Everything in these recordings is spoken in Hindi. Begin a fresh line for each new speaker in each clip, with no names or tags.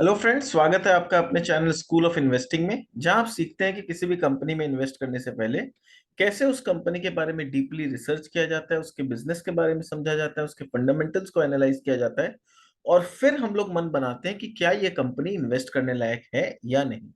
हेलो फ्रेंड्स, स्वागत है आपका अपने चैनल स्कूल ऑफ इन्वेस्टिंग में, जहां आप सीखते हैं कि किसी भी कंपनी में इन्वेस्ट करने से पहले कैसे उस कंपनी के बारे में डीपली रिसर्च किया जाता है, उसके बिजनेस के बारे में समझा जाता है, उसके फंडामेंटल्स को एनालाइज किया जाता है और फिर हम लोग मन बनाते हैं कि क्या ये कंपनी इन्वेस्ट करने लायक है या नहीं।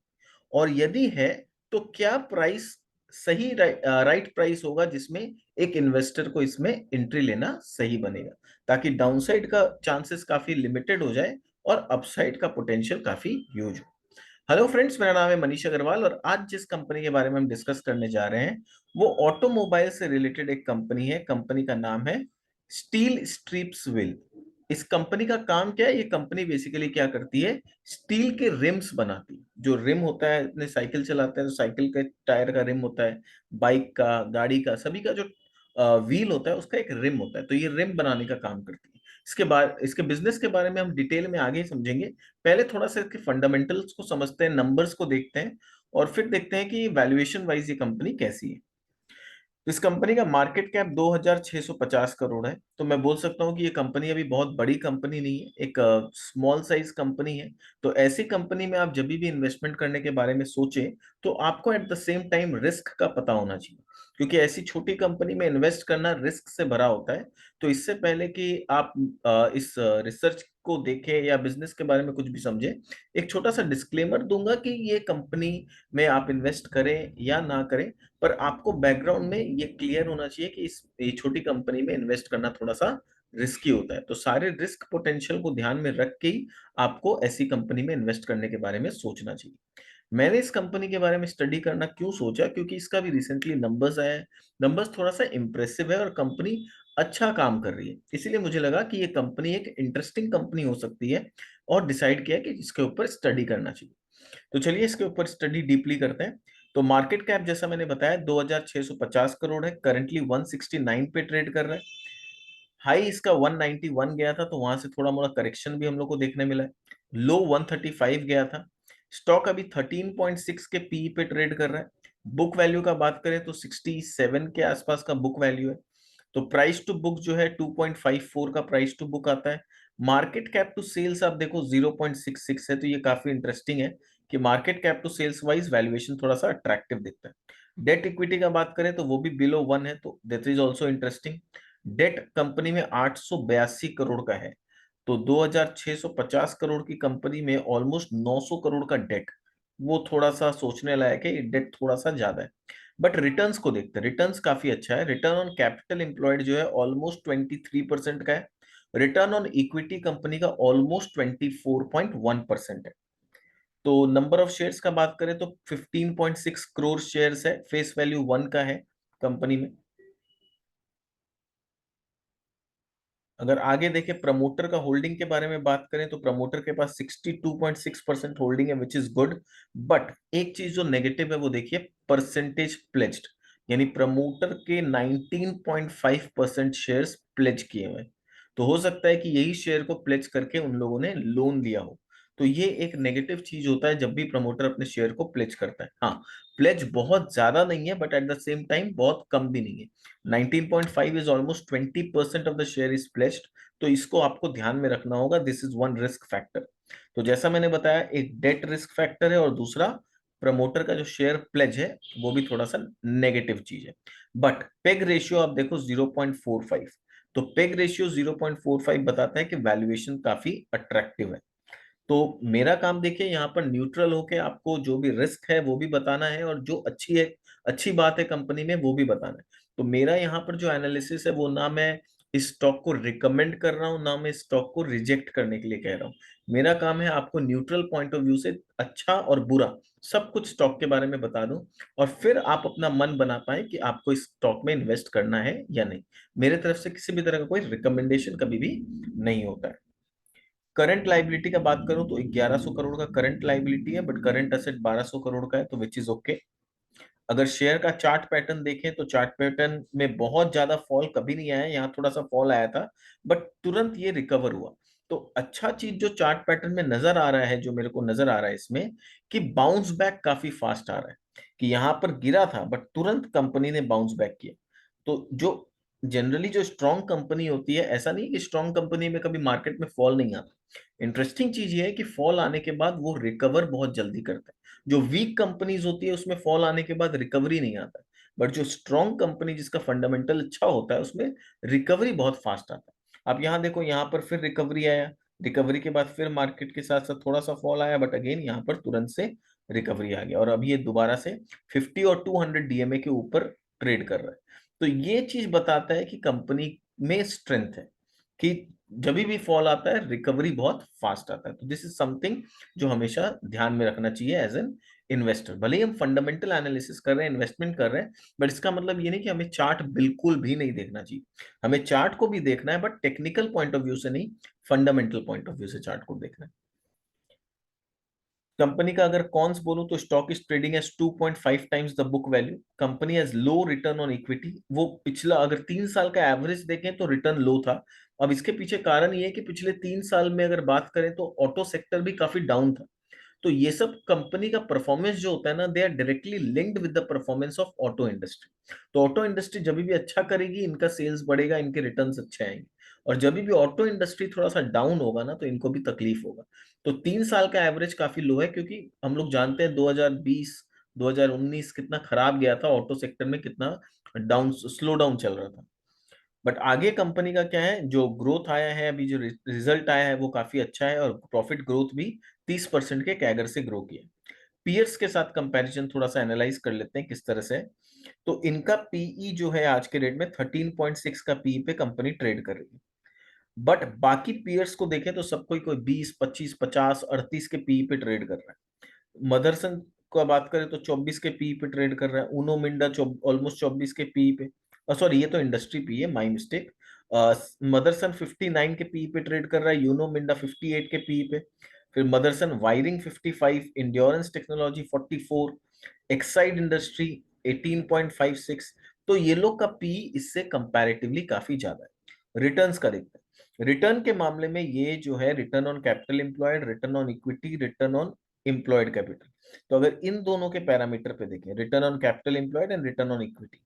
और यदि है तो क्या प्राइस सही राइट प्राइस होगा जिसमें एक इन्वेस्टर को इसमें एंट्री लेना सही बनेगा, ताकि डाउनसाइड का चांसेस काफी लिमिटेड हो जाए और अपसाइड का पोटेंशियल काफी ह्यूज हो। हेलो फ्रेंड्स, मेरा नाम है मनीष अग्रवाल और आज जिस कंपनी के बारे में हम डिस्कस करने जा रहे हैं वो ऑटोमोबाइल से रिलेटेड एक कंपनी है। कंपनी का नाम है स्टील स्ट्रिप्स व्हील। इस कंपनी का काम क्या है? ये कंपनी बेसिकली क्या करती है, स्टील के रिम्स बनाती है। जो रिम होता है, अपने साइकिल चलाते हैं तो साइकिल के टायर का रिम होता है, बाइक का, गाड़ी का, सभी का जो व्हील होता है उसका एक रिम होता है। तो ये रिम बनाने का काम करती है। इसके बाद इसके बिजनेस के बारे में हम डिटेल में आगे समझेंगे। पहले थोड़ा सा इसके फंडामेंटल्स को समझते हैं, नंबर्स को देखते हैं और फिर देखते हैं कि वैल्यूएशन वाइज ये कंपनी कैसी है। तो इस कंपनी का मार्केट कैप 2650 करोड़ है। तो मैं बोल सकता हूँ कि ये कंपनी अभी बहुत बड़ी कंपनी नहीं है, एक स्मॉल साइज कंपनी है। तो ऐसी कंपनी में आप जब भी इन्वेस्टमेंट करने के बारे में सोचें तो आपको at the same time risk का पता होना चाहिए, क्योंकि ऐसी छोटी कंपनी में इन्वेस्ट करना रिस्क से भरा होता है। तो इससे पहले कि आप इस रिसर्च को देखें या बिजनेस के बारे में कुछ भी समझें, एक छोटा सा डिस्क्लेमर दूंगा कि ये कंपनी में आप इन्वेस्ट करें या ना करें, पर आपको बैकग्राउंड में ये क्लियर होना चाहिए कि इस ये छोटी कंपनी में इन्वेस्ट करना थोड़ा सा रिस्की होता है। तो सारे रिस्क पोटेंशियल को ध्यान में रख के ही आपको ऐसी कंपनी में इन्वेस्ट करने के बारे में सोचना चाहिए। मैंने इस कंपनी के बारे में स्टडी करना क्यों सोचा, क्योंकि इसका भी रिसेंटली नंबर्स आया है। नंबर्स थोड़ा सा इंप्रेसिव है और कंपनी अच्छा काम कर रही है, इसीलिए मुझे लगा कि ये कंपनी एक इंटरेस्टिंग कंपनी हो सकती है और डिसाइड किया कि इसके ऊपर स्टडी करना चाहिए। तो चलिए इसके ऊपर स्टडी डीपली करते हैं। तो मार्केट कैप जैसा मैंने बताया 2650 करोड़ है, करंटली 169 पे ट्रेड कर रहा है। हाई इसका 191 गया था, तो वहां से थोड़ा मोड़ा करेक्शन भी हम लोग को देखने मिला है। लो 135 गया था। स्टॉक अभी 13.6 के पी पे ट्रेड कर रहा है। बुक वैल्यू का बात करें तो 67 के आसपास का बुक वैल्यू है। तो प्राइस टू बुक जो है 2.54 का प्राइस टू बुक आता है। मार्केट कैप टू सेल्स आप देखो 0.66 है। तो ये काफी इंटरेस्टिंग है कि market cap to sales wise valuation थोड़ा सा अट्रैक्टिव दिखता है। डेट इक्विटी का बात करें तो वो भी बिलो 1 है, तो that is also interesting. Debt company में 882 करोड़ का है। तो 2650 करोड़ की कंपनी में ऑलमोस्ट 900 करोड़ का डेट, वो थोड़ा सा सोचने लायक है। डेट थोड़ा सा ज्यादा है। बट रिटर्न्स को देखते हैं, रिटर्न्स काफी अच्छा है। रिटर्न ऑन कैपिटल एम्प्लॉयड जो है ऑलमोस्ट 23% का है। रिटर्न ऑन इक्विटी कंपनी का ऑलमोस्ट 24.1% है। तो नंबर ऑफ शेयर्स का बात करें तो 15.6 करोड़ शेयर्स है, फेस वैल्यू 1 का है कंपनी में। अगर आगे देखें प्रमोटर का होल्डिंग के बारे में बात करें तो प्रमोटर के पास 62.6% होल्डिंग है, विच इज गुड। बट एक चीज जो नेगेटिव है वो देखिए, परसेंटेज प्लेज्ड, यानी प्रमोटर के 19.5% शेयर्स प्लेज किए हुए हैं। तो हो सकता है कि यही शेयर को प्लेज करके उन लोगों ने लोन लिया हो। तो ये एक नेगेटिव चीज होता है जब भी प्रमोटर अपने शेयर को प्लेज करता है। हाँ, प्लेज बहुत ज्यादा नहीं है but at the same time बहुत कम भी नहीं है। 19.5 is almost 20% of the share is pledged. तो इसको आपको ध्यान में रखना होगा, this is one risk factor. तो जैसा मैंने बताया, एक डेट रिस्क फैक्टर है और दूसरा प्रमोटर का जो शेयर प्लेज है वो भी थोड़ा सा नेगेटिव चीज है। बट पेग रेशियो आप देखो 0.45। तो पेग रेशियो 0.45 बताता है कि वैल्यूएशन काफी अट्रैक्टिव है। तो मेरा काम देखिए यहाँ पर न्यूट्रल होके आपको जो भी रिस्क है वो भी बताना है और जो अच्छी है, अच्छी बात है कंपनी में, वो भी बताना है। तो मेरा यहाँ पर जो एनालिसिस है वो ना मैं इस स्टॉक को रिकमेंड कर रहा हूँ ना मैं स्टॉक को रिजेक्ट करने के लिए कह रहा हूँ। मेरा काम है आपको न्यूट्रल पॉइंट ऑफ व्यू से अच्छा और बुरा सब कुछ स्टॉक के बारे में बता दूं और फिर आप अपना मन बना पाए कि आपको इस स्टॉक में इन्वेस्ट करना है या नहीं। मेरे तरफ से किसी भी तरह का कोई रिकमेंडेशन कभी भी नहीं होता है। करंट लाइबिलिटी का बात करूं तो 1100 करोड़ का करंट लाइबिलिटी है, बट करंट असेट 1200 करोड़ का है, तो विच इज ओके। अगर शेयर का चार्ट पैटर्न देखें तो चार्ट पैटर्न में बहुत ज्यादा फॉल कभी नहीं आया, यहाँ थोड़ा सा फॉल आया था बट तुरंत ये रिकवर हुआ। तो अच्छा चीज जो चार्ट पैटर्न में नजर आ रहा है, जो मेरे को नजर आ रहा है इसमें, कि बाउंस बैक काफी फास्ट आ रहा है। कि यहाँ पर गिरा था बट तुरंत कंपनी ने बाउंस बैक किया। तो जो जनरली जो स्ट्रांग कंपनी होती है, ऐसा नहीं कि स्ट्रांग कंपनी में कभी मार्केट में फॉल नहीं आता। इंटरेस्टिंग चीज ये है कि फॉल आने के बाद वो रिकवर बहुत जल्दी करते हैं। जो वीक कंपनीज होती है उसमें फॉल आने के बाद रिकवरी नहीं आता, बट जो स्ट्रांग कंपनी जिसका फंडामेंटल अच्छा होता है उसमें रिकवरी बहुत फास्ट आता है। आप यहाँ देखो, यहाँ पर फिर रिकवरी आया, रिकवरी के बाद फिर मार्केट के साथ साथ थोड़ा सा फॉल आया, बट अगेन यहाँ पर तुरंत से रिकवरी आ गया और अभी ये दोबारा से 50 और 200 डीएमए के ऊपर ट्रेड कर रहा है। तो ये चीज बताता है कि कंपनी में स्ट्रेंथ है कि जब भी फॉल आता है रिकवरी बहुत फास्ट आता है। तो दिस इज समथिंग जो हमेशा ध्यान में रखना चाहिए एज एन इन्वेस्टर। भले ही हम फंडामेंटल एनालिसिस कर रहे हैं, इन्वेस्टमेंट कर रहे हैं, बट इसका मतलब ये नहीं कि हमें चार्ट बिल्कुल भी नहीं देखना चाहिए। हमें चार्ट को भी देखना है, but technical point of view से नहीं, फंडामेंटल पॉइंट ऑफ व्यू से चार्ट को देखना है। कंपनी का अगर कॉन्स बोलूं तो stock is trading as 2.5 times the book value. Company has low return on equity. वो पिछला अगर 3 साल का एवरेज देखें तो रिटर्न लो था। अब इसके पीछे कारण ये है कि पिछले 3 साल में अगर बात करें तो ऑटो सेक्टर भी काफी डाउन था। तो ये सब कंपनी का परफॉर्मेंस जो होता है ना, they are directly linked with the performance of auto industry. तो ऑटो इंडस्ट्री जब भी अच्छा करेगी इनका सेल्स बढ़ेगा, इनके रिटर्न्स अच्छे आएंगे। और जब भी ऑटो इंडस्ट्री थोड़ा सा डाउन होगा ना तो इनको भी तकलीफ होगा। तो 3 साल का एवरेज काफी लो है, क्योंकि हम लोग जानते हैं 2020 2019 कितना खराब गया था ऑटो सेक्टर में, कितना डाउन स्लो डाउन चल रहा था। बट आगे कंपनी का क्या है, जो ग्रोथ आया है, अभी जो रिजल्ट आया है वो काफी अच्छा है और प्रॉफिट ग्रोथ भी 30% के कैगर से ग्रो किया। पीयर्स के साथ कंपैरिजन थोड़ा सा एनालाइज कर लेते हैं किस तरह से है। तो इनका पीई जो है आज के डेट में 13.6 का पीई पे कंपनी ट्रेड कर रही है। बट बाकी पीयर्स को देखें तो सब कोई 20, 25, 50, 38 के पीई पे ट्रेड कर रहा है। मदरसन का बात करें तो 24 के पी पे ट्रेड कर रहा है। उनो मिंडा ऑलमोस्ट 24 के पी पे, सॉरी ये तो इंडस्ट्री पी है, माई मिस्टेक। मदरसन 59 के पी पे ट्रेड कर रहा है, यूनो मिंडा 58 के पी पे। फिर Motherson wiring 55, endurance technology 44, Exide industry 18.56। तो ये लोग का पी इससे कंपैरेटिवली काफी ज्यादा है। रिटर्न्स का देखते हैं, रिटर्न के मामले में ये जो है return on capital employed, return on equity, return on employed capital. तो अगर इन दोनों के पैरामीटर पे देखें, return on capital employed and return on equity,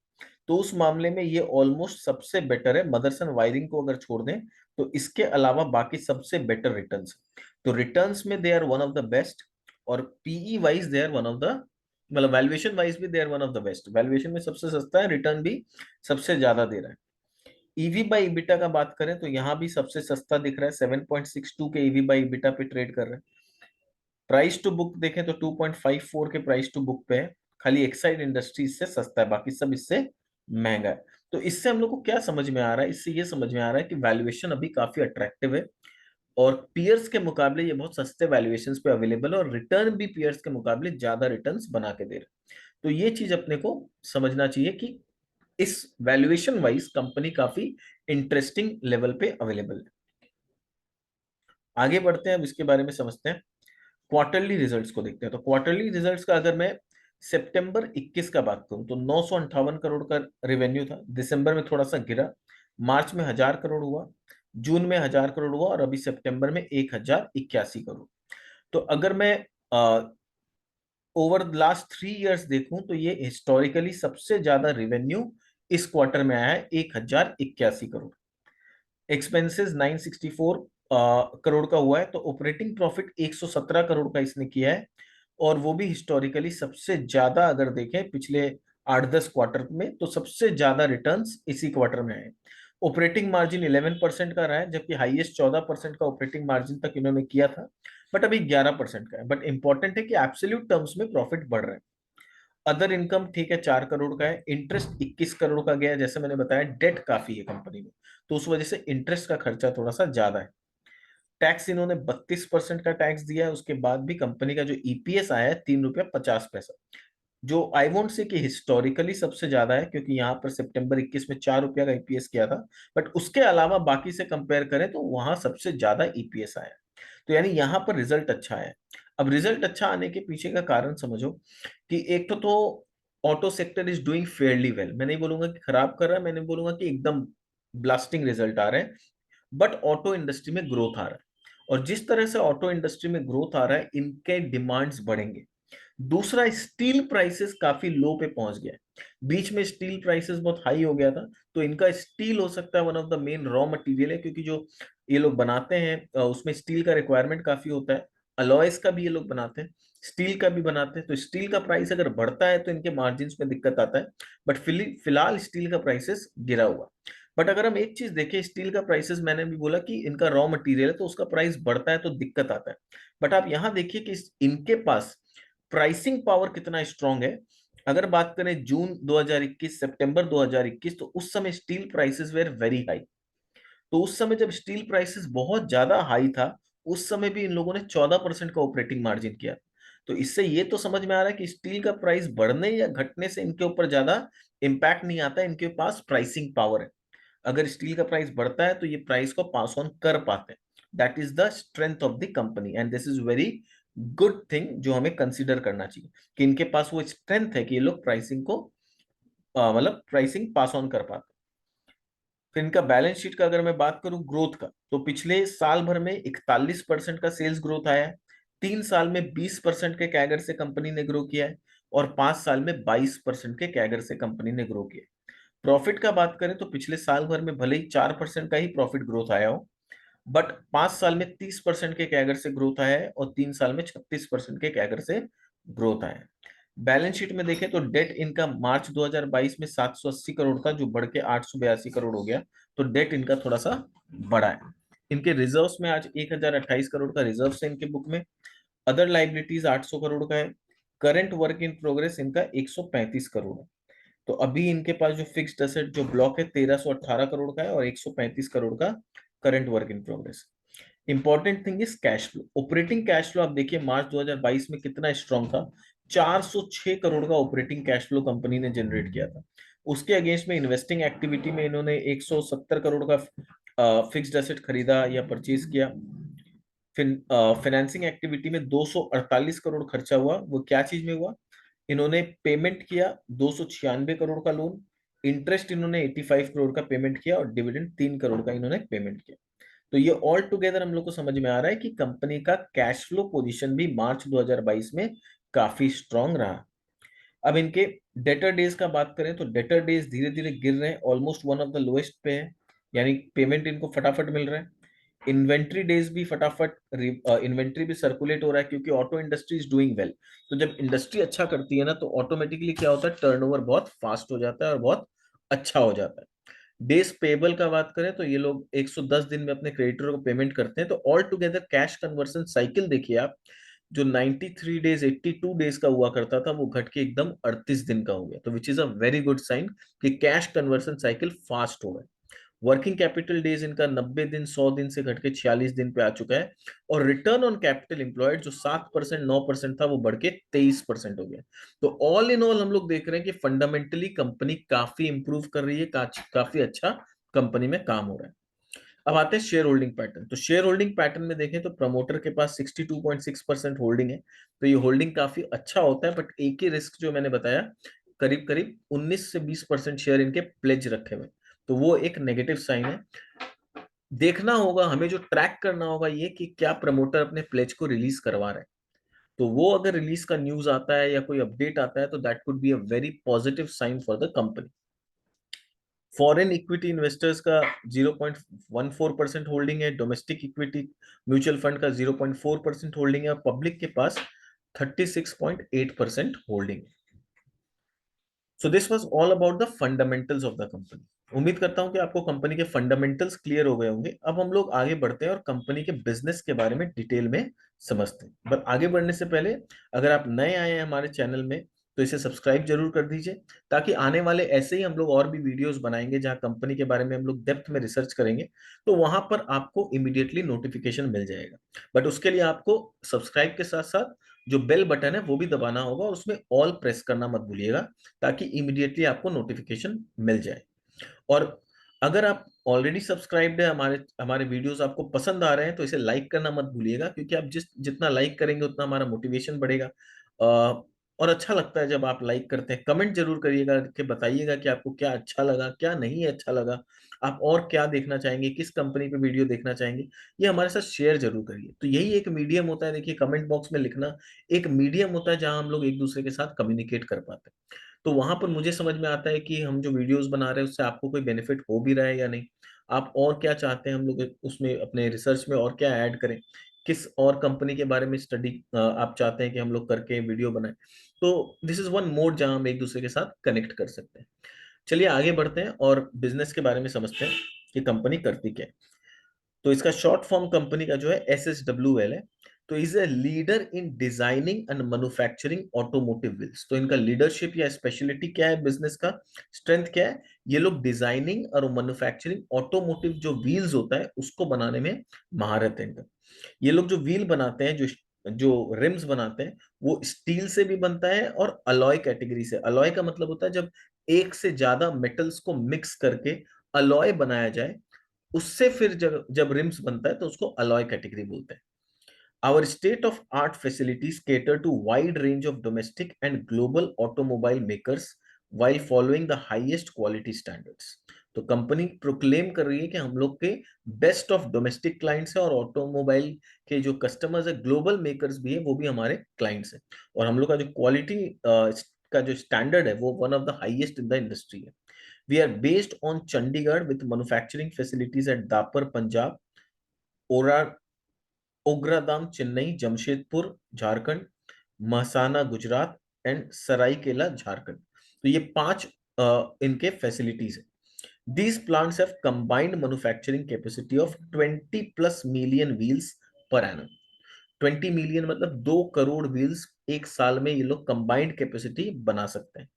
तो उस मामले में ये ऑलमोस्ट सबसे बेटर है। मदरसन वायरिंग को अगर छोड़ दें तो इसके अलावा बाकी सबसे बेटर रिटर्न्स। तो रिटर्न्स में they are one of the best, और PE wise they are one of the, मतलब वैल्यूएशन वाइज भी they are one of the best. Valuation में सबसे सस्ता है, रिटर्न भी सबसे ज्यादा दे रहा है। ईवी बाई इबिटा का बात करें तो यहाँ भी सबसे सस्ता दिख रहा है, 7.62 के ईवी बाई इबिटा पे ट्रेड कर रहे हैं। प्राइस टू बुक देखें तो 2.54 के प्राइस टू बुक पे है। खाली एक्साइड इंडस्ट्री इससे सस्ता है, बाकी सब इससे महंगा है। तो इससे हम लोग को क्या समझ में आ रहा है, इससे ये समझ में आ रहा है कि वैल्यूएशन अभी काफी अट्रैक्टिव है और पीयर्स के मुकाबले ये बहुत सस्ते वैल्यूएशंस पे अवेलेबल है, और रिटर्न भी पीयर्स के मुकाबले ज्यादा रिटर्न्स बना के दे रहे हैं। तो ये चीज अपने को समझना चाहिए कि इस वैल्यूएशन वाइज कंपनी काफी इंटरेस्टिंग लेवल पे अवेलेबल है। आगे बढ़ते हैं, अब इसके बारे में समझते हैं। क्वार्टरली रिजल्ट्स को देखते हैं। तो क्वार्टरली रिजल्ट्स का अगर मैं सितंबर 21 का बात करूं तो 958 करोड़ का रेवेन्यू था। दिसंबर में थोड़ा सा गिरा, मार्च में 1000 करोड़ हुआ, जून में 1000 करोड़ हुआ, और अभी सितंबर में 1081 करोड़। तो अगर मैं ओवर द लास्ट 3 इयर्स देखूं तो ये हिस्टोरिकली सबसे ज्यादा रेवेन्यू इस क्वार्टर में आया है, 1081 करोड़। एक्सपेंसेस 964 करोड़ का हुआ है। तो ऑपरेटिंग प्रॉफिट 117 करोड़ का इसने किया है, और वो भी हिस्टोरिकली सबसे ज्यादा, अगर देखें पिछले 8-10 क्वार्टर में तो सबसे ज्यादा रिटर्न्स इसी क्वार्टर में आए। ऑपरेटिंग मार्जिन 11% का रहा है, जबकि हाईएस्ट 14% का ऑपरेटिंग मार्जिन तक इन्होंने किया था, बट अभी 11% का है। बट इंपॉर्टेंट है कि एब्सोल्यूट टर्म्स में प्रॉफिट बढ़ रहा है। अदर इनकम ठीक है, 4 करोड़ का है। इंटरेस्ट 21 करोड़ का गया है, जैसे मैंने बताया डेट काफी है कंपनी में, तो उस वजह से इंटरेस्ट का खर्चा थोड़ा सा ज्यादा है। टैक्स इन्होंने 32% का टैक्स दिया है। उसके बाद भी कंपनी का जो ईपीएस आया है 3 रुपया 50 पैसा, जो आई वोंट से कि हिस्टोरिकली सबसे ज्यादा है, क्योंकि यहाँ पर सितंबर 21 में 4 रुपया का ईपीएस किया था। बट उसके अलावा बाकी से कंपेयर करें तो वहां सबसे ज्यादा ईपीएस आया। तो यानी यहाँ पर रिजल्ट अच्छा है। अब रिजल्ट अच्छा आने के पीछे का कारण समझो कि एक तो auto sector is doing fairly well. मैं नहीं बोलूंगा कि खराब कर रहा है, मैं नहीं बोलूंगा कि एकदम ब्लास्टिंग रिजल्ट आ रहे हैं, बट ऑटो इंडस्ट्री में ग्रोथ आ रहा है। और जिस तरह से ऑटो इंडस्ट्री में ग्रोथ आ रहा है, इनके डिमांड्स बढ़ेंगे। दूसरा, स्टील प्राइसेस काफी लो पे पहुंच गया है। बीच में स्टील प्राइसेस बहुत हाई हो गया था, तो इनका स्टील हो सकता है one of the main raw material है, क्योंकि जो ये लोग बनाते हैं उसमें स्टील का रिक्वायरमेंट काफी होता है। अलॉयस का भी ये लोग बनाते हैं, स्टील का भी बनाते हैं, तो स्टील का प्राइस अगर बढ़ता है तो इनके मार्जिन में दिक्कत आता है। बट फिलहाल स्टील का प्राइसेस गिरा हुआ। बट अगर हम एक चीज देखें, स्टील का प्राइसेस मैंने भी बोला कि इनका रॉ मटेरियल है, तो उसका प्राइस बढ़ता है तो दिक्कत आता है। बट आप यहां देखिए कि इनके पास प्राइसिंग पावर कितना स्ट्रांग है। अगर बात करें जून 2021 सितंबर 2021, तो उस समय steel prices were very high. तो उस समय जब स्टील प्राइसेस बहुत ज्यादा हाई था, उस समय भी इन लोगों ने 14% का ऑपरेटिंग मार्जिन किया। तो इससे ये तो समझ में आ रहा है कि स्टील का प्राइस बढ़ने या घटने से इनके ऊपर ज्यादा इंपैक्ट नहीं आता, इनके पास प्राइसिंग पावर है। अगर स्टील का प्राइस बढ़ता है तो ये प्राइस को पास ऑन कर पाते हैं। That is the strength of the company, and this is very good thing जो हमें कंसीडर करना चाहिए कि इनके पास वो स्ट्रेंथ है कि ये लोग प्राइसिंग को मतलब प्राइसिंग पास ऑन कर पाते हैं। फिर इनका बैलेंस शीट का अगर मैं बात करूं ग्रोथ का, तो पिछले साल भर में 41% का सेल्स ग्रोथ आया है। 3 साल में 20% के कैगर से कंपनी ने ग्रो किया है, और 5 साल में 22% के कैगर से कंपनी ने ग्रो किया है। प्रॉफिट का बात करें तो पिछले साल भर में भले ही 4% का ही प्रॉफिट ग्रोथ आया हो, बट 5 साल में 30% के कैगर से ग्रोथ आया है, और 3 साल में 36% के कैगर से ग्रोथ आया है। बैलेंस शीट में देखें तो डेट इनका मार्च 2022 में 780 करोड़ था, जो बढ़ के 882 करोड़ हो गया। तो डेट इनका थोड़ा सा बढ़ा है। इनके रिजर्व्स में आज 1028 करोड़ का रिजर्व है इनके बुक में। अदर लाइबिलिटीज 800 करोड़ का है। करंट वर्क इन प्रोग्रेस इनका 135 करोड़ है। तो अभी इनके पास जो फिक्स्ड एसेट जो ब्लॉक है 1318 करोड़ का है, और 135 करोड़ का current work in progress. Important thing is cash flow. Operating cash flow आप देखिए मार्च 2022 में कितना स्ट्रांग था। 406 करोड़ का ऑपरेटिंग कैश फ्लो कंपनी ने जनरेट किया था। उसके अगेंस्ट में इन्वेस्टिंग एक्टिविटी में इन्होंने 170 करोड़ का फिक्स्ड एसेट खरीदा या परचेज किया। फाइनेंसिंग एक्टिविटी में 248 करोड़ खर्चा हुआ। वो क्या चीज में हुआ? इन्होंने पेमेंट किया 296 करोड़ का लोन। इंटरेस्ट इन्होंने 85 करोड़ का पेमेंट किया, और डिविडेंड 3 करोड़ का इन्होंने पेमेंट किया। तो ये ऑल टुगेदर हम लोग को समझ में आ रहा है कि कंपनी का कैश फ्लो पोजीशन भी मार्च 2022 में काफी स्ट्रांग रहा। अब इनके डेटर डेज का बात करें तो डेटर डेज धीरे धीरे गिर रहे हैं, almost one of the lowest पे है। यानी पेमेंट इनको फटाफट मिल रहा है। इन्वेंट्री डेज भी फटाफट, इन्वेंट्री भी सर्कुलेट हो रहा है, क्योंकि auto industry is doing well. तो जब इंडस्ट्री अच्छा करती है ना, तो ऑटोमेटिकली क्या होता है, टर्नओवर बहुत फास्ट हो जाता है और बहुत अच्छा हो जाता है। डेज पेबल का बात करें तो ये लोग 110 दिन में अपने क्रेडिटरों को पेमेंट करते हैं। तो all together cash conversion cycle देखिए आप, जो 93 डेज 82 डेज का हुआ करता था, वो घट के एकदम 38 दिन का हो गया। तो which is a very good sign कि कैश कन्वर्सन साइकिल फास्ट हो गया। वर्किंग कैपिटल डेज इनका 90 दिन 100 दिन से घट के 46 दिन पे आ चुका है। और रिटर्न ऑन कैपिटल एम्प्लॉयड जो 7% 9% था, वो बढ़ के 23% हो गया। तो ऑल इन ऑल हम लोग देख रहे हैं कि फंडामेंटली कंपनी काफी इंप्रूव कर रही है, काफी अच्छा कंपनी में काम हो रहा है। अब आते हैं शेयर होल्डिंग पैटर्न। तो शेयर होल्डिंग पैटर्न में देखें तो प्रमोटर के पास 62.6% होल्डिंग है। तो ये होल्डिंग काफी अच्छा होता है, बट एक ही रिस्क जो मैंने बताया, करीब करीब 19 से 20% शेयर इनके प्लेज रखे हुए। तो वो एक नेगेटिव साइन है। देखना होगा हमें, जो ट्रैक करना होगा ये कि क्या प्रमोटर अपने प्लेज को रिलीज करवा रहे हैं। तो वो अगर रिलीज का न्यूज आता है या कोई अपडेट आता है, तो that could be a very positive sign for the company. Foreign equity investors का 0.14% होल्डिंग है। डोमेस्टिक इक्विटी म्यूचुअल फंड का 0.4% होल्डिंग है, और पब्लिक के पास 36.8% होल्डिंग है। So this was all about the fundamentals of the company. उम्मीद करता हूं कि आपको कंपनी के फंडामेंटल्स क्लियर हो गए होंगे। अब हम लोग आगे बढ़ते हैं और कंपनी के बिजनेस के बारे में डिटेल में समझते हैं। पर आगे बढ़ने से पहले, अगर आप नए आए हैं हमारे चैनल में, तो इसे सब्सक्राइब जरूर कर दीजिए, ताकि आने वाले ऐसे ही हम लोग और भी वीडियोस बनाएंगे जहां कंपनी के बारे में हम लोग डेप्थ में रिसर्च करेंगे। तो वहां पर आपको इमीडिएटली नोटिफिकेशन मिल जाएगा। बट उसके लिए आपको सब्सक्राइब के साथ साथ जो बेल बटन है वो भी दबाना होगा, और उसमें ऑल प्रेस करना मत भूलिएगा, ताकि इमीडिएटली आपको नोटिफिकेशन मिल जाए। और अगर आप ऑलरेडी सब्सक्राइब्ड है, हमारे हमारे वीडियोस आपको पसंद आ रहे हैं, तो इसे लाइक करना मत भूलिएगा, क्योंकि आप जितना लाइक करेंगे उतना हमारा मोटिवेशन बढ़ेगा। और अच्छा लगता है जब आप लाइक करते हैं। कमेंट जरूर करिएगा कि बताइएगा कि आपको क्या अच्छा लगा, क्या नहीं अच्छा लगा। आप और क्या देखना चाहेंगे, किस कंपनी पे वीडियो देखना चाहेंगे, ये हमारे साथ शेयर जरूर करिए। तो यही एक मीडियम होता है, देखिए कमेंट बॉक्स में लिखना एक मीडियम होता है जहां हम लोग एक दूसरे के साथ कम्युनिकेट कर पाते हैं। तो वहां पर मुझे समझ में आता है कि हम जो वीडियोस बना रहे हैं उससे आपको कोई बेनिफिट हो भी रहा है या नहीं, आप और क्या चाहते हैं हम लोग उसमें अपने रिसर्च में और क्या ऐड करें, किस और कंपनी के बारे में स्टडी आप चाहते हैं कि हम लोग करके वीडियो बनाएं। तो दिस इज वन मोड जहां हम एक दूसरे के साथ कनेक्ट कर सकते हैं। चलिए आगे बढ़ते हैं और बिजनेस के बारे में समझते हैं कि कंपनी करती क्या है। तो इसका शॉर्ट फॉर्म कंपनी का जो है SSWL है। तो is a leader in designing and manufacturing automotive wheels. तो इनका लीडरशिप या स्पेशलिटी क्या है, बिजनेस का स्ट्रेंथ क्या है, ये लोग डिजाइनिंग और मैन्युफैक्चरिंग ऑटोमोटिव जो व्हील्स होता है उसको बनाने में महारत है इनका। ये लोग जो व्हील बनाते हैं, जो जो रिम्स बनाते हैं, वो स्टील से भी बनता है और अलॉय कैटेगरी से। अलॉय का मतलब होता है जब एक से ज्यादा मेटल्स को मिक्स करके अलॉय बनाया जाए, उससे फिर जब जब रिम्स बनता है तो उसको अलॉय कैटेगरी बोलते हैं। Our state of art facilities cater to wide range of domestic and global automobile makers while following the highest quality standards। तो कंपनी प्रोक्लेम कर रही है कि हम लोग के बेस्ट ऑफ डोमेस्टिक क्लाइंट्स है और ऑटोमोबाइल के जो कस्टमर्स है, ग्लोबल मेकर्स भी है, वो भी हमारे क्लाइंट्स है। और हम लोग का जो क्वालिटी का जो स्टैंडर्ड है वो one of the highest in the industry है। We are based on Chandigarh with manufacturing facilities at Dappar Punjab, Oragadam Chennai, Jamshedpur Jharkhand, Mehsana Gujarat and Seraikela Jharkhand. तो ये पांच इनके फैसिलिटीज है। These plants have combined manufacturing capacity of 20 plus million wheels per annum। 20 million मतलब 2 करोड़ व्हील्स एक साल में ये लोग कंबाइंड कैपेसिटी बना सकते हैं।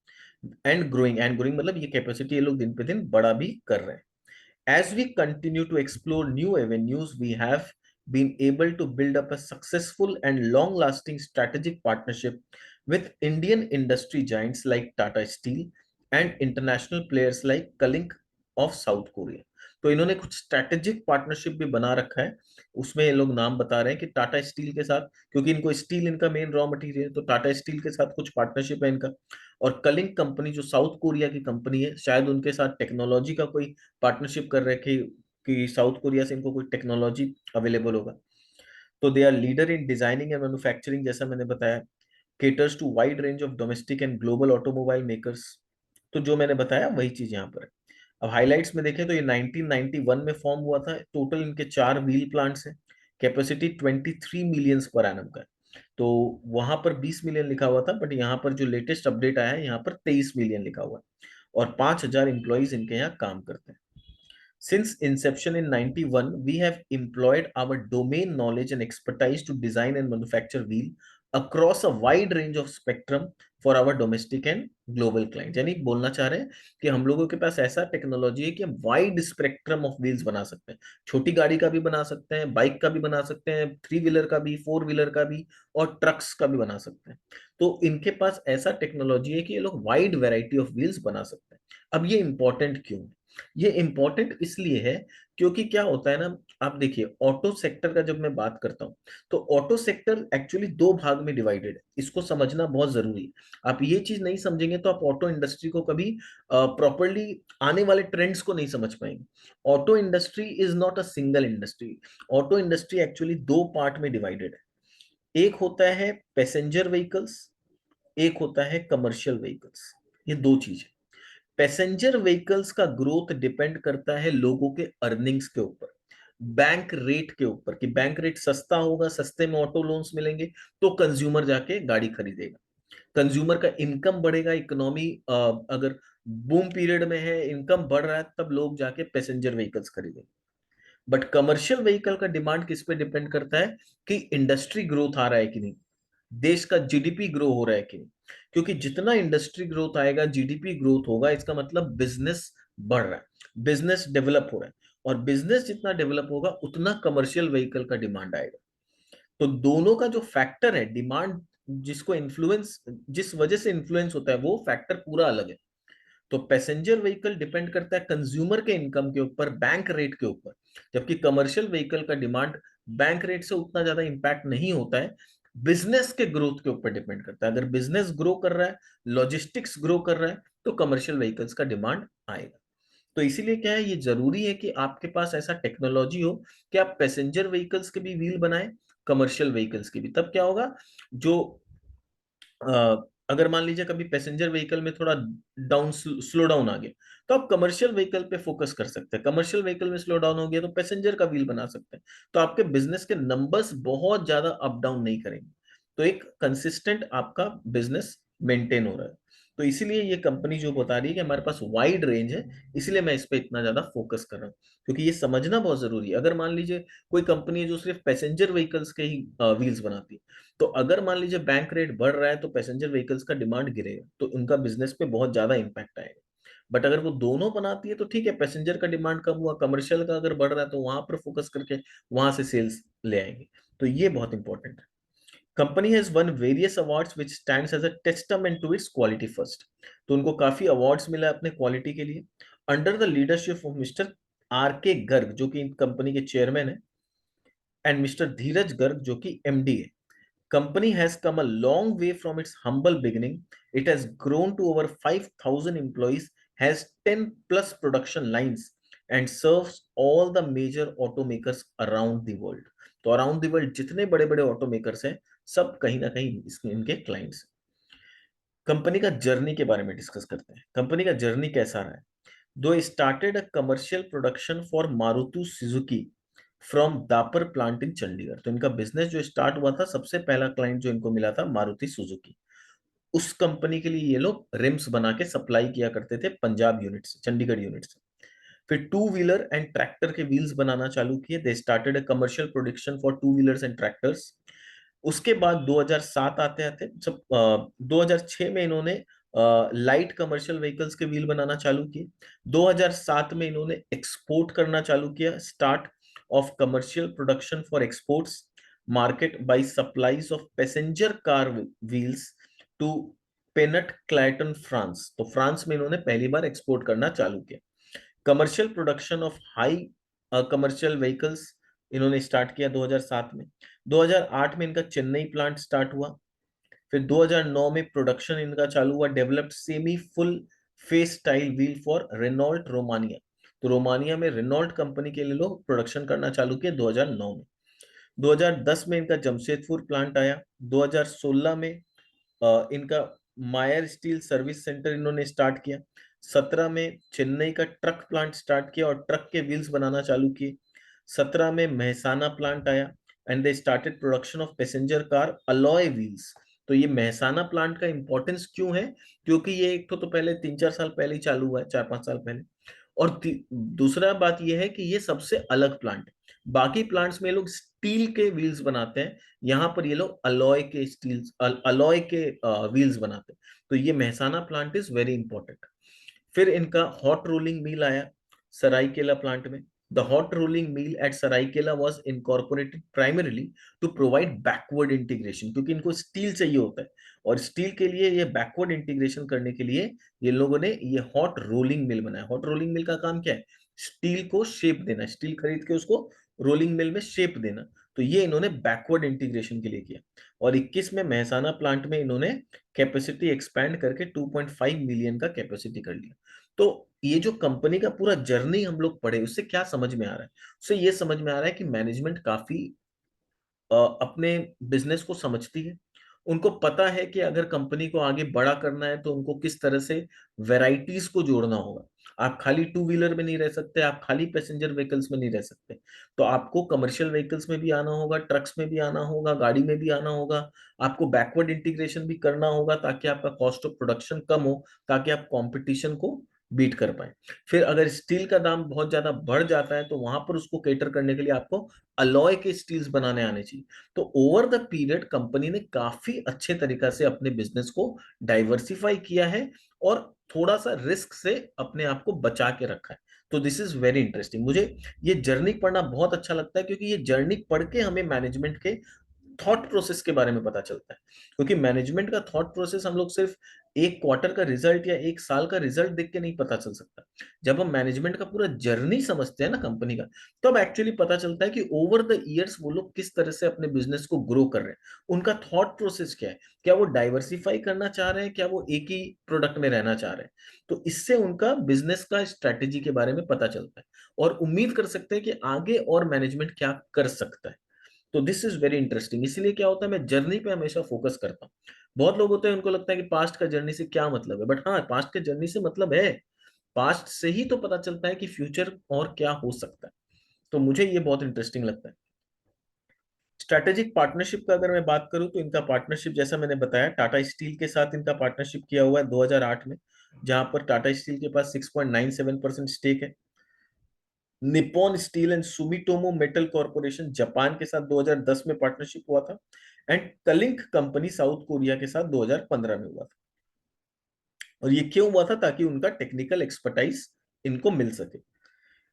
एंड ग्रोइंग मतलब ये कैपेसिटी ये लोग दिन पे दिन बड़ा भी कर रहे हैं। As we continue to explore new avenues, we have been able to build up a successful and long lasting strategic partnership with Indian industry giants like Tata Steel and international players like Kalink of South Korea। तो इन्होंने कुछ स्ट्रैटेजिक पार्टनरशिप भी बना रखा है। उसमें ये लोग नाम बता रहे हैं कि टाटा स्टील के साथ, क्योंकि इनको स्टील इनका मेन रॉ मटेरियल है, तो टाटा स्टील के साथ कुछ पार्टनरशिप है इनका। और कलिंग कंपनी जो साउथ कोरिया की कंपनी है, शायद उनके साथ टेक्नोलॉजी का कोई पार्टनरशिप कर रखे कि साउथ कोरिया से इनको कोई टेक्नोलॉजी अवेलेबल होगा। तो they are leader in designing and manufacturing, जैसा मैंने बताया, caters to wide range of domestic and global automobile makers. तो जो मैंने बताया वही चीज यहाँ पर है। अब हाइलाइट्स में देखें तो ये 1991 में फॉर्म हुआ था। टोटल इनके 4 व्हील प्लांट्स हैं। कैपेसिटी 23 मिलियंस पर एनम का है। तो वहां पर 20 मिलियन लिखा हुआ था, बट यहाँ पर जो लेटेस्ट अपडेट आया है यहाँ पर 23 मिलियन लिखा हुआ है। और 5,000 एम्प्लॉइज इनके यहाँ काम करते हैं। Since inception in 91, we have employed our domain knowledge and expertise to design and manufacture wheel across a wide range of spectrum for our domestic and global clients। यानी बोलना चाह रहे हैं कि हम लोगों के पास ऐसा टेक्नोलॉजी है कि हम वाइड स्पेक्ट्रम ऑफ व्हील्स बना सकते हैं। छोटी गाड़ी का भी बना सकते हैं, बाइक का भी बना सकते हैं, 3 व्हीलर का भी, 4 व्हीलर का भी, और ट्रक्स का भी बना सकते हैं। तो इनके पास ऐसा टेक्नोलॉजी है कि ये लोग वाइड वेराइटी ऑफ व्हील्स बना सकते हैं। अब ये इंपॉर्टेंट क्यों है? ये इंपॉर्टेंट इसलिए है क्योंकि क्या होता है ना, आप देखिए ऑटो सेक्टर का जब मैं बात करता हूं, तो ऑटो सेक्टर एक्चुअली 2 भाग में डिवाइडेड है। इसको समझना बहुत जरूरी है। आप ये चीज नहीं समझेंगे तो आप ऑटो इंडस्ट्री को कभी प्रॉपरली आने वाले ट्रेंड्स को नहीं समझ पाएंगे। Auto industry is not a single industry. Auto industry actually 2 part में डिवाइडेड है। एक होता है पैसेंजर व्हीकल्स, एक होता है कमर्शियल व्हीकल्स। ये दो चीज। पैसेंजर व्हीकल्स का ग्रोथ डिपेंड करता है लोगों के अर्निंग्स के ऊपर, बैंक रेट के ऊपर, कि बैंक रेट सस्ता होगा, सस्ते में ऑटो लोन्स मिलेंगे, तो कंज्यूमर जाके गाड़ी खरीदेगा। कंज्यूमर का इनकम बढ़ेगा, इकोनॉमी अगर बूम पीरियड में है, इनकम बढ़ रहा है, तब लोग जाके पैसेंजर व्हीकल्स खरीदेंगे। बट कमर्शियल व्हीकल का डिमांड किस पे डिपेंड करता है, कि इंडस्ट्री ग्रोथ आ रहा है कि नहीं, देश का जीडीपी ग्रो हो रहा है कि नहीं। क्योंकि जितना इंडस्ट्री ग्रोथ आएगा, जीडीपी ग्रोथ होगा, इसका मतलब बिजनेस बढ़ रहा है, बिजनेस डेवलप हो रहा है। और बिजनेस जितना डेवलप होगा उतना कमर्शियल व्हीकल का डिमांड आएगा। तो दोनों का जो फैक्टर है डिमांड, जिसको इन्फ्लुएंस, जिस वजह से इन्फ्लुएंस होता है, वो फैक्टर पूरा अलग है। तो पैसेंजर व्हीकल डिपेंड करता है कंज्यूमर के इनकम के ऊपर, बैंक रेट के ऊपर, जबकि कमर्शियल व्हीकल का डिमांड बैंक रेट से उतना ज्यादा इंपैक्ट नहीं होता है, बिजनेस के ग्रोथ के ऊपर डिपेंड करता है। अगर बिजनेस ग्रो कर रहा है, लॉजिस्टिक्स ग्रो कर रहा है, तो कमर्शियल व्हीकल्स का डिमांड आएगा। तो इसीलिए क्या है, ये जरूरी है कि आपके पास ऐसा टेक्नोलॉजी हो कि आप पैसेंजर व्हीकल्स के भी व्हील बनाएं, कमर्शियल व्हीकल्स की भी। तब क्या होगा, जो अगर मान लीजिए कभी पैसेंजर व्हीकल में थोड़ा डाउन, स्लो डाउन आ गया, तो आप कमर्शियल व्हीकल पे फोकस कर सकते हैं। कमर्शियल व्हीकल में स्लो डाउन हो गया तो पैसेंजर का व्हील बना सकते हैं। तो आपके बिजनेस के नंबर्स बहुत ज्यादा अप डाउन नहीं करेंगे। तो एक कंसिस्टेंट आपका बिजनेस मेंटेन हो रहा है। तो इसीलिए ये कंपनी जो बता रही है कि हमारे पास वाइड रेंज है, इसलिए मैं इस पे इतना ज्यादा फोकस कर रहा हूँ, क्योंकि ये समझना बहुत जरूरी है। अगर मान लीजिए कोई कंपनी है जो सिर्फ पैसेंजर व्हीकल्स के ही व्हील्स बनाती है, तो अगर मान लीजिए बैंक रेट बढ़ रहा है तो पैसेंजर व्हीकल्स का डिमांड गिरेगा, तो उनका बिजनेस पे बहुत ज्यादा इंपैक्ट आएगा। बट अगर वो दोनों बनाती है तो ठीक है, पैसेंजर का डिमांड कम हुआ, कमर्शियल का अगर बढ़ रहा है तो वहां पर फोकस करके वहां से सेल्स ले आएंगे। तो ये बहुत इंपॉर्टेंट है। Company has won various awards which stands as a testament to its quality first. तो उनको काफी अवार्ड्स मिला है अपने क्वालिटी के लिए। Under the leadership of mister R K Garg, जो कि कंपनी के चेयरमैन है, एंड मिस्टर धीरज गर्ग, जो कि एमडी है, company has come a long way from its humble beginning. It has grown to over 5,000 employees, has 10 plus production lines, and serves all the major automakers around the world. तो अराउंड द वर्ल्ड जितने बड़े बड़े ऑटोमेकर्स हैं, सब कहीं ना कहीं इनके क्लाइंट्स। कंपनी का जर्नी के बारे में डिस्कस करते हैं। कंपनी का जर्नी कैसा रहा है। दो started a commercial production for Maruti Suzuki from Dappar plant in Chandigarh. तो इनका बिजनेस जो स्टार्ट हुआ था, सबसे पहला क्लाइंट जो इनको मिला था मारुति सुजुकी। उस कंपनी के लिए ये लोग रिम्स बना के सप्लाई किया करते थे पंजाब यूनिट से, चंडीगढ़ यूनिट से। फिर टू व्हीलर एंड ट्रैक्टर के व्हील्स बनाना चालू किए। They started a commercial production for two wheelers and tractors. उसके बाद 2007 आते आते सब 2006 में इन्होंने लाइट कमर्शियल व्हीकल्स के व्हील बनाना चालू किए। 2007 में इन्होंने एक्सपोर्ट करना चालू किया, start of commercial production for exports market by supplies of passenger car wheels to पेनट क्लाइटन फ्रांस। तो फ्रांस में इन्होंने पहली बार एक्सपोर्ट करना चालू किया। Commercial production of high commercial vehicles इन्होंने स्टार्ट किया 2007 में। 2008 में इनका चेन्नई प्लांट स्टार्ट हुआ। फिर 2009 में प्रोडक्शन इनका चालू हुआ, developed semi full face style wheel for Renault Romania. तो रोमानिया में रेनॉल्ट कंपनी के लिए लोग प्रोडक्शन करना चालू किया 2009 में। 2010 में इनका जमशेदपुर प्लांट आया। 2016 में इनका मायर स्टील सर्विस सेंटर इन्होंने स्टार्ट किया। 17 में चेन्नई का ट्रक प्लांट स्टार्ट किया और ट्रक के व्हील्स बनाना चालू किए। 17 में महसाना प्लांट आया and they started production of passenger car alloy wheels. तो ये महसाना प्लांट का इंपॉर्टेंस क्यों है, क्योंकि ये एक तो पहले 3-4 साल पहले ही चालू हुआ है, 4-5 साल पहले। और दूसरा बात ये है कि ये सबसे अलग प्लांट है। बाकी प्लांट्स में ये लोग स्टील के व्हील्स बनाते हैं, यहाँ पर ये लोग अलॉय के स्टील्स अलॉय के व्हील्स बनाते हैं। तो ये Mehsana plant is very important. फिर इनका हॉट रोलिंग मिल आया सरायकेला प्लांट में। The hot rolling mill at Saraikela was incorporated primarily to provide backward integration, क्योंकि इनको स्टील चाहिए होता है, और स्टील के लिए ये बैकवर्ड इंटीग्रेशन करने के लिए ये लोगों ने ये हॉट रोलिंग मिल बनाया। हॉट रोलिंग मिल का काम क्या है, स्टील को शेप देना, स्टील खरीद के उसको रोलिंग मिल में शेप देना। तो ये इन्होंने बैकवर्ड इंटीग्रेशन के लिए किया। और 21 में मेहसाना प्लांट में इन्होंने कैपेसिटी एक्सपैंड करके 2.5 मिलियन का कैपेसिटी कर लिया। तो ये जो कंपनी का पूरा जर्नी हम लोग पढ़े, उससे क्या समझ में आ रहा है, उससे ये समझ में आ रहा है कि मैनेजमेंट काफी अपने बिजनेस को समझती है। उनको पता है कि अगर कंपनी को आगे बड़ा करना है तो उनको किस तरह से वैरायटीज को जोड़ना होगा। आप खाली टू व्हीलर में नहीं रह सकते, आप खाली पैसेंजर व्हीकल्स में नहीं रह सकते। तो आपको कमर्शियल व्हीकल्स में भी आना होगा, ट्रक्स में भी आना होगा, गाड़ी में भी आना होगा। आपको बैकवर्ड इंटीग्रेशन भी करना होगा ताकि आपका कॉस्ट ऑफ प्रोडक्शन कम हो, ताकि आप कंपटीशन को बीट कर पाए। फिर अगर स्टील का दाम बहुत ज्यादा बढ़ जाता है तो वहां पर उसको केटर करने के लिए आपको अलॉय के स्टील्स बनाने आने चाहिए। तो ओवर द पीरियड कंपनी ने काफी अच्छे तरीका से अपने बिजनेस को डाइवर्सिफाई किया है और थोड़ा सा रिस्क से अपने आप को बचा के रखा है। तो दिस इज वेरी इंटरेस्टिंग। मुझे ये जर्नी पढ़ना बहुत अच्छा लगता है, क्योंकि ये जर्नी पढ़ के हमें मैनेजमेंट के थॉट प्रोसेस के बारे में पता चलता है। क्योंकि मैनेजमेंट का थॉट प्रोसेस हम लोग सिर्फ एक क्वार्टर का रिजल्ट या एक साल का रिजल्ट देख के नहीं पता चल सकता। जब हम मैनेजमेंट का पूरा जर्नी समझते हैं ना कंपनी का, तब एक्चुअली पता चलता है कि ओवर द इयर्स वो लोग किस तरह से अपने बिजनेस को ग्रो कर रहे हैं, उनका थॉट प्रोसेस क्या है, क्या वो डाइवर्सिफाई करना चाह रहे हैं, क्या वो एक ही प्रोडक्ट में रहना चाह रहे हैं। तो इससे उनका बिजनेस का स्ट्रैटेजी के बारे में पता चलता है और उम्मीद कर सकते हैं कि आगे और मैनेजमेंट क्या कर सकता है। तो दिस इज वेरी इंटरेस्टिंग। इसीलिए क्या होता है, मैं जर्नी पे हमेशा फोकस करता हूँ। बहुत लोग होते हैं उनको लगता है कि पास्ट का जर्नी से क्या मतलब है, बट हाँ, पास्ट के जर्नी से मतलब है। पास्ट से ही तो पता चलता है कि फ्यूचर और क्या हो सकता है। तो मुझे ये बहुत इंटरेस्टिंग लगता है। स्ट्रैटेजिक पार्टनरशिप का अगर मैं बात करूं तो इनका पार्टनरशिप जैसा मैंने बताया, टाटा स्टील के साथ इनका पार्टनरशिप किया हुआ है 2008 में, जहां पर टाटा स्टील के पास 6.97% स्टेक है। Nippon steel and Sumitomo metal corporation Japan के साथ 2010 में पार्टनरशिप हुआ था। एंड कलिंक कंपनी साउथ कोरिया के साथ 2015 में हुआ था। और ये क्यों हुआ था, ताकि उनका टेक्निकल एक्सपर्टाइज इनको मिल सके।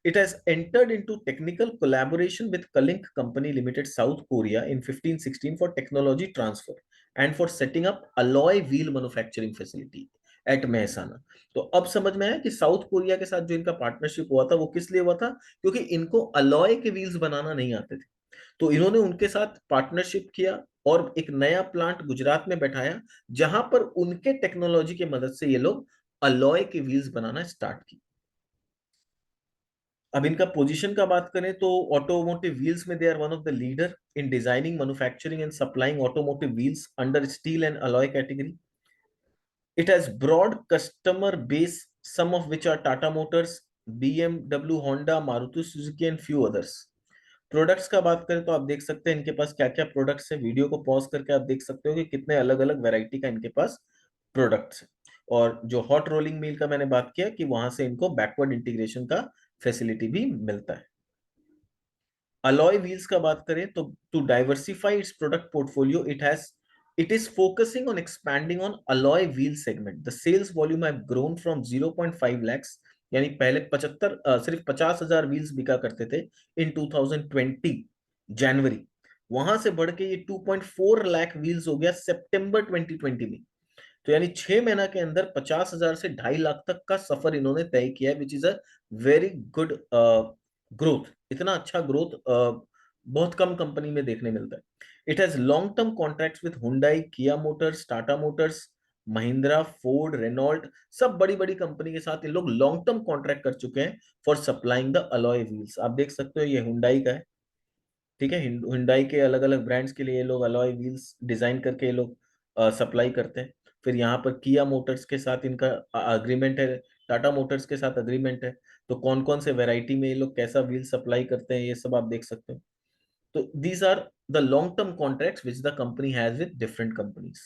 It has entered into technical collaboration with कलिंक company limited South Korea in 15-16 for technology transfer and for setting up alloy wheel manufacturing facility at Mehsana. तो अब समझ में आया कि साउथ कोरिया के साथ जो इनका पार्टनरशिप हुआ था वो किस लिए हुआ था, क्योंकि इनको अलॉय के व्हील्स बनाना नहीं आते थे। तो इन्होंने उनके साथ पार्टनरशिप किया और एक नया प्लांट गुजरात में बैठाया, जहां पर उनके टेक्नोलॉजी की मदद से ये लोग अलॉय के व्हील्स बनाना स्टार्ट की। अब इनका पोजीशन का बात करें तो ऑटोमोटिव व्हील्स में they are one of the leader in designing, manufacturing and supplying automotive wheels under steel and alloy category. It has broad customer base, some of which are Tata motors, BMW, Honda, Maruti Suzuki and few others. Products का बात करें तो आप देख सकते हैं इनके पास क्या क्या प्रोडक्ट्स है। वीडियो को पॉज करके आप देख सकते हो कि कितने अलग अलग वैरायटी का इनके पास प्रोडक्ट्स है। और जो हॉट रोलिंग मिल का मैंने बात किया कि वहां से इनको बैकवर्ड इंटीग्रेशन का फैसिलिटी भी मिलता है। अलॉय व्हील्स का बात करें तो to diversify its product portfolio it is focusing on expanding on alloy wheel segment. The sales volume have grown from 0.5 lakhs, यानी पहले 75 सिर्फ 50,000 व्हील्स बिका करते थे इन 2020 जनवरी, वहां से बढ़ के ये 2.4 लाख व्हील्स हो गया सितंबर 2020 में। तो यानी 6 महीना के अंदर 50,000 से 2.5 लाख तक का सफर इन्होंने तय किया है, विच is a very good growth. इतना अच्छा ग्रोथ बहुत कम कंपनी में देखने मिलता है। It has long term contracts with Hyundai, Kia Motors, Tata Motors, Mahindra, Ford, Renault, सब बड़ी बड़ी कंपनी के साथ ये लोग लॉन्ग टर्म कॉन्ट्रैक्ट कर चुके हैं for supplying the alloy wheels. आप देख सकते हो ये हुंडई का है, ठीक है। हुंडई के अलग अलग ब्रांड्स के लिए ये लोग अलॉय व्हील्स डिजाइन करके ये लोग सप्लाई करते हैं। फिर यहाँ पर किया मोटर्स के साथ इनका अग्रीमेंट है, टाटा मोटर्स के साथ अग्रीमेंट है। तो कौन कौन से वैरायटी में ये लोग कैसा व्हील सप्लाई करते हैं, ये सब आप देख सकते हो। तो these are the long term contracts which the company has with different companies.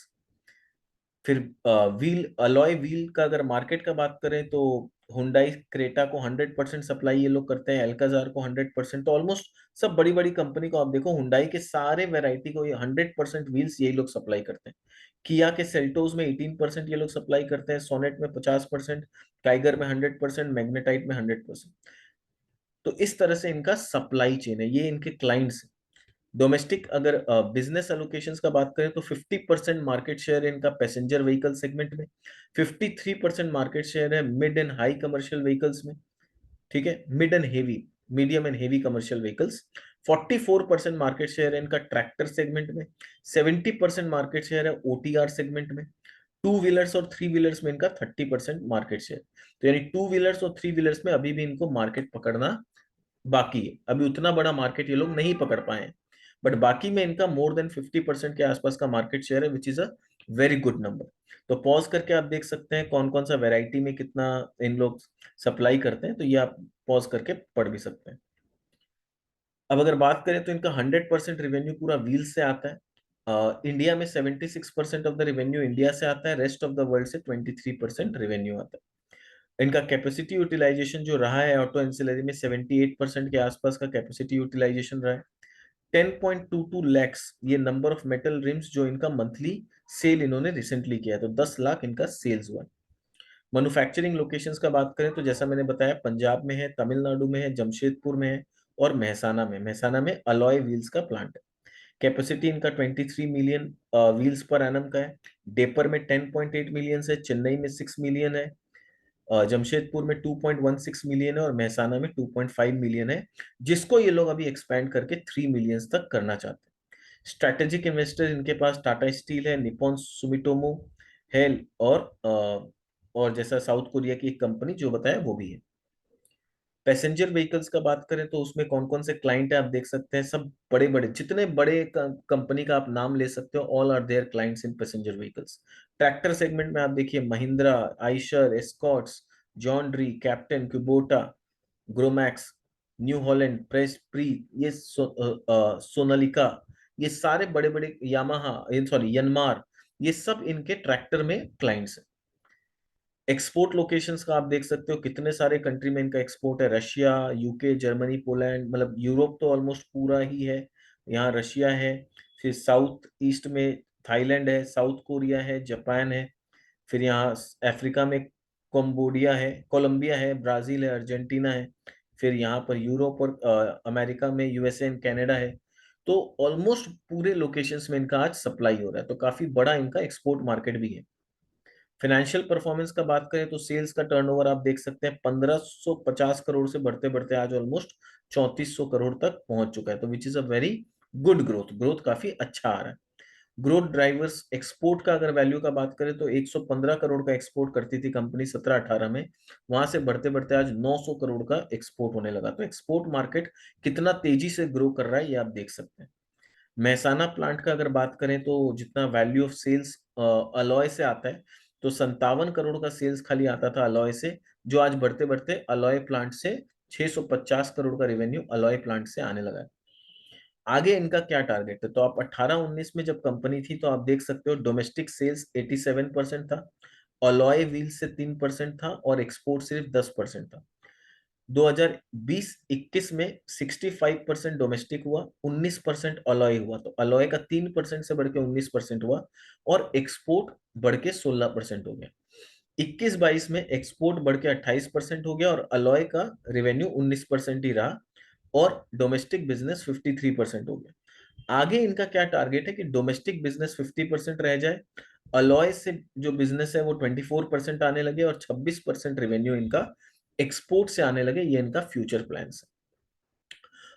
फिर व्हील, अलॉय व्हील का अगर मार्केट का बात करें तो हुंडई क्रेटा को 100% सप्लाई ये लोग करते हैं, एल्काजार को 100%। तो ऑलमोस्ट सब बड़ी बड़ी कंपनी को आप देखो, हुंडई के सारे वैरायटी को ये 100% व्हील्स यही लोग सप्लाई करते हैं। किया के सेल्टोस में 18% ये लोग सप्लाई करते हैं, सोनेट में 50%, टाइगर में 100%, मैग्नेटाइट में 100%। तो इस तरह से इनका सप्लाई चेन है, ये इनके क्लाइंट्स। डोमेस्टिक अगर बिजनेस एलोकेशंस का बात करें तो 50% मार्केट शेयर है इनका पैसेंजर व्हीकल सेगमेंट में, 53% मार्केट शेयर है mid and high commercial vehicles में, ठीक है, mid and heavy, medium and heavy commercial vehicles. 44% market share है इनका ट्रैक्टर सेगमेंट में, 70% मार्केट शेयर है OTR सेगमेंट में। टू व्हीलर्स और थ्री व्हीलर्स में इनका 30% मार्केट शेयर। तो यानी टू व्हीलर्स और थ्री व्हीलर्स में अभी भी इनको मार्केट पकड़ना बाकी है, अभी उतना बड़ा मार्केट ये लोग नहीं पकड़ पाए हैं। बट बाकी में इनका मोर देन 50% के आसपास का मार्केट शेयर है, विच is a very good number. तो पॉज करके आप देख सकते हैं कौन कौन सा वैरायटी में कितना इन लोग सप्लाई करते हैं, तो ये आप पॉज करके पढ़ भी सकते हैं। अब अगर बात करें तो इनका 100% रेवेन्यू पूरा व्हील से आता है। इंडिया में 76% ऑफ द रेवेन्यू इंडिया से आता है, रेस्ट ऑफ द वर्ल्ड से 23% रेवेन्यू आता है। इनका कैपेसिटी यूटिलाइजेशन जो रहा है ऑटो एंसिलरी में 78% के आसपास का कैपेसिटी यूटिलाइजेशन रहा है। 10.22 लैक्स ये नंबर ऑफ मेटल रिम्स जो इनका मंथली सेल इन्होंने रिसेंटली किया है, तो 10 लाख इनका सेल्स हुआ है। मैन्युफैक्चरिंग लोकेशंस का बात करें तो जैसा मैंने बताया, पंजाब में है, तमिलनाडु में है, जमशेदपुर में है और मेहसाना में। मेहसाना में अलॉय व्हील्स का प्लांट है। कैपेसिटी इनका 23 मिलियन व्हील्स पर एनम का है। डेपर में 10.8 मिलियन है, चेन्नई में 6 मिलियन है, जमशेदपुर में 2.16 मिलियन है और मेहसाना में 2.5 मिलियन है, जिसको ये लोग अभी एक्सपैंड करके 3 मिलियन तक करना चाहते हैं। स्ट्रैटेजिक इन्वेस्टर इनके पास टाटा स्टील है, निप्पॉन सुमिटोमो है, और जैसा साउथ कोरिया की एक कंपनी जो बताया वो भी है। पैसेंजर व्हीकल्स का बात करें तो उसमें कौन कौन से क्लाइंट है आप देख सकते हैं। सब बड़े बड़े, जितने बड़े कंपनी का आप नाम ले सकते हो, all are their clients in passenger vehicles. Tractor segment में आप देखिए Mahindra, Eicher, Escorts, John Deere, Captain, Kubota, Gromax, New Holland, प्रेस प्री, ये सोनालिका, ये सारे बड़े बड़े, यामाहा, सॉरी यनमार, ये सब इनके ट्रैक्टर में क्लाइंट्स हैं। एक्सपोर्ट लोकेशंस का आप देख सकते हो कितने सारे कंट्री में इनका एक्सपोर्ट है। रशिया, यूके, जर्मनी, पोलैंड, मतलब यूरोप तो ऑलमोस्ट पूरा ही है, यहाँ रशिया है। फिर साउथ ईस्ट में थाईलैंड है, साउथ कोरिया है, जापान है। फिर यहाँ अफ्रीका में कोम्बोडिया है, कोलंबिया है, ब्राजील है, अर्जेंटीना है। फिर यहाँ पर यूरोप और अमेरिका में यूएसए एंड कनाडा है। तो ऑलमोस्ट पूरे लोकेशंस में इनका आज सप्लाई हो रहा है, तो काफी बड़ा इनका एक्सपोर्ट मार्केट भी है। फाइनेंशियल परफॉर्मेंस का बात करें तो सेल्स का टर्नओवर आप देख सकते हैं 1550 करोड़ से बढ़ते बढ़ते आज ऑलमोस्ट 3400 करोड़ तक पहुंच चुका है, तो which is a very good growth. Growth काफी अच्छा आ रहा है। ग्रोथ ड्राइवर्स, एक्सपोर्ट का अगर वैल्यू का बात करें तो 115 करोड़ का एक्सपोर्ट करती थी कंपनी 17-18 में, वहां से बढ़ते बढ़ते आज 900 करोड़ का एक्सपोर्ट होने लगा। तो एक्सपोर्ट मार्केट कितना तेजी से ग्रो कर रहा है ये आप देख सकते हैं। महसाना प्लांट का अगर बात करें तो जितना वैल्यू ऑफ सेल्स अलॉय से आता है, तो 57 करोड़ का सेल्स खाली आता था अलॉय से, जो आज बढ़ते बढ़ते अलॉय प्लांट से 650 करोड़ का रेवेन्यू अलॉय प्लांट से आने लगा है। आगे इनका क्या टारगेट है, तो आप 18-19 में जब कंपनी थी तो आप देख सकते हो डोमेस्टिक सेल्स 87% था, अलॉय व्हील से 3% था और एक्सपोर्ट सिर्फ 10% था। 2020-21 में 65% डोमेस्टिक हुआ, 19% अलॉय हुआ, तो अलॉय का 3% से बढ़ के 19% हुआ और एक्सपोर्ट बढ़ के 16% हो गया। 21-22 में एक्सपोर्ट बढ़ के 28% हो गया और अलॉय का रेवेन्यू 19% ही रहा और डोमेस्टिक बिजनेस 53% हो गया। आगे इनका क्या टारगेट है कि डोमेस्टिक बिजनेस 50% रह जाए, अलॉय से जो बिजनेस है वो 24% आने लगे और 26% रेवेन्यू इनका एक्सपोर्ट से आने लगे। ये इनका फ्यूचर प्लान्स है।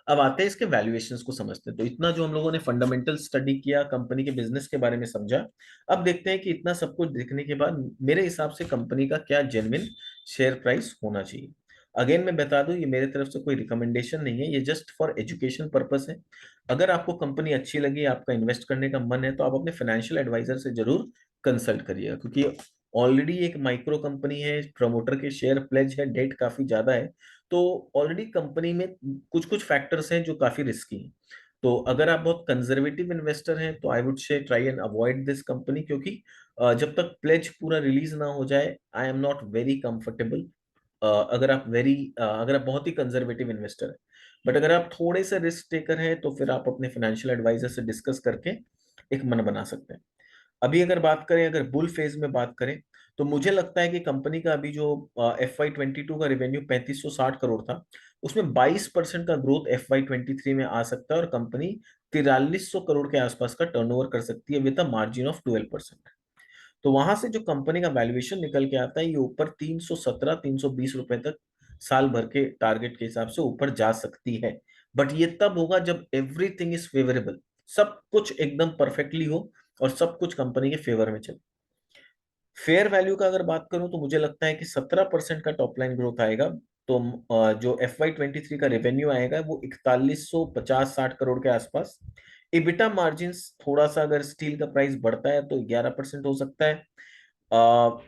अब आते हैं इसके वैल्यूएशंस को समझते हैं। तो इतना जो हम लोगों ने फंडामेंटल स्टडी किया, कंपनी के बिजनेस के बारे में समझा, अब देखते हैं कि इतना सब कुछ देखने के बाद मेरे हिसाब से कंपनी का क्या जेन्युइन शेयर प्राइस होना चाहिए। अगेन मैं बता दूं, ये मेरे तरफ से कोई रिकमेंडेशन नहीं है, ये जस्ट फॉर एजुकेशन पर्पस है। अगर आपको कंपनी अच्छी लगी, आपका इन्वेस्ट करने का मन है, तो आप अपने फाइनेंशियल एडवाइजर से जरूर कंसल्ट करिएगा, क्योंकि ऑलरेडी एक माइक्रो कंपनी है, प्रमोटर के शेयर प्लेज है, डेट काफी ज्यादा है, तो ऑलरेडी कंपनी में कुछ कुछ फैक्टर्स हैं जो काफी रिस्की हैं। तो अगर आप बहुत कंजर्वेटिव इन्वेस्टर हैं तो I would say try and avoid this company, क्योंकि जब तक प्लेज पूरा रिलीज ना हो जाए I am not very comfortable. अगर आप बहुत ही कंजर्वेटिव इन्वेस्टर हैं, बट अगर आप थोड़े से रिस्क टेकर हैं तो फिर आप अपने फाइनेंशियल एडवाइजर से डिस्कस करके एक मन बना सकते हैं। अभी अगर बात करें, अगर बुल फेज में बात करें, तो मुझे लगता है कि कंपनी का अभी जो FY22 का रेवेन्यू 3560 करोड़ था, उसमें 22% का ग्रोथ FY23 में आ सकता है और कंपनी 4300 करोड़ के आसपास का टर्नओवर कर सकती है विद अ मार्जिन ऑफ 12%। तो वहां से जो कंपनी का वैल्यूएशन निकल के आता है, ये ऊपर 317-320 रुपए तक साल भर के टारगेट के हिसाब से ऊपर जा सकती है। बट ये तब होगा जब एवरीथिंग इज फेवरेबल, सब कुछ एकदम परफेक्टली हो और सब कुछ कंपनी के फेवर में चले। फेयर वैल्यू का अगर बात करूं तो मुझे लगता है कि 17% का टॉप लाइन ग्रोथ आएगा। तो जो FY23 का रेवेन्यू आएगा वो 4150-60 करोड़ के आसपास। इबिटा मार्जिन थोड़ा सा, अगर स्टील का प्राइस बढ़ता है तो 11% हो सकता है।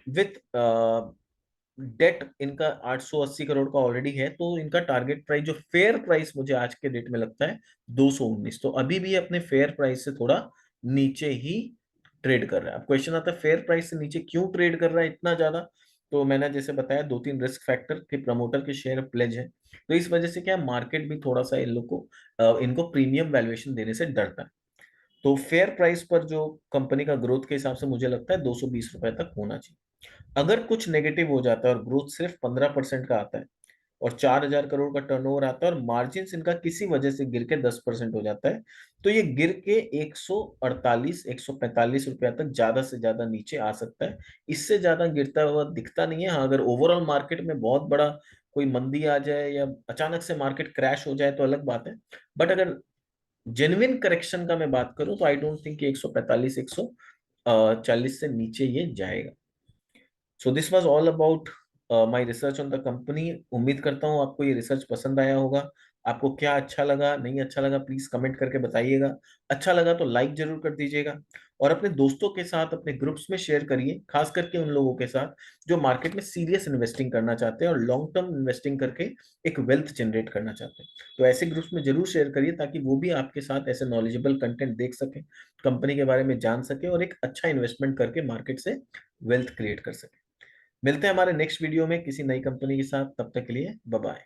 विथ डेट इनका 880 करोड़ का ऑलरेडी है, तो इनका टारगेट प्राइस, जो फेयर प्राइस मुझे आज के डेट में लगता है 219, तो अभी भी अपने फेयर प्राइस से थोड़ा नीचे ही ट्रेड कर रहा है। अब क्वेश्चन आता है फेयर प्राइस से नीचे क्यों ट्रेड कर रहा है इतना ज्यादा, तो मैंने जैसे बताया दो तीन रिस्क फैक्टर के, प्रमोटर के शेयर प्लेज है, तो इस वजह से क्या मार्केट भी थोड़ा सा इन लोग को इनको प्रीमियम वैल्यूएशन देने से डरता है। तो फेयर प्राइस पर जो कंपनी का ग्रोथ के हिसाब से मुझे लगता है 220 रुपए तक होना चाहिए। अगर कुछ नेगेटिव हो जाता है और ग्रोथ सिर्फ 15% का आता है, और 4,000 करोड़ का टर्नओवर आता है और मार्जिन इनका किसी वजह से गिर के 10% हो जाता है, तो ये गिर के 148 145 रुपया तक ज्यादा से ज्यादा नीचे आ सकता है। इससे ज्यादा गिरता हुआ दिखता नहीं है। हाँ, अगर ओवरऑल मार्केट में बहुत बड़ा कोई मंदी आ जाए या अचानक से मार्केट क्रैश हो जाए तो अलग बात है। बट अगर जेन्युइन करेक्शन का मैं बात करूं तो आई डोंट थिंक कि 145 140 से नीचे ये जाएगा। So this was all about my research on the company. उम्मीद करता हूँ आपको ये रिसर्च पसंद आया होगा। आपको क्या अच्छा लगा, नहीं अच्छा लगा, प्लीज कमेंट करके बताइएगा। अच्छा लगा तो लाइक जरूर कर दीजिएगा और अपने दोस्तों के साथ अपने ग्रुप्स में शेयर करिए, खास करके उन लोगों के साथ जो मार्केट में सीरियस इन्वेस्टिंग करना चाहते हैं और लॉन्ग टर्म इन्वेस्टिंग करके एक वेल्थ जनरेट करना चाहते हैं। तो ऐसे ग्रुप्स में जरूर शेयर करिए ताकि वो भी आपके साथ ऐसे नॉलेजेबल कंटेंट देख सके, कंपनी के बारे में जान सके और एक अच्छा इन्वेस्टमेंट करके मार्केट से वेल्थ क्रिएट कर सके। मिलते हैं हमारे नेक्स्ट वीडियो में किसी नई कंपनी के साथ। तब तक के लिए बाय बाय।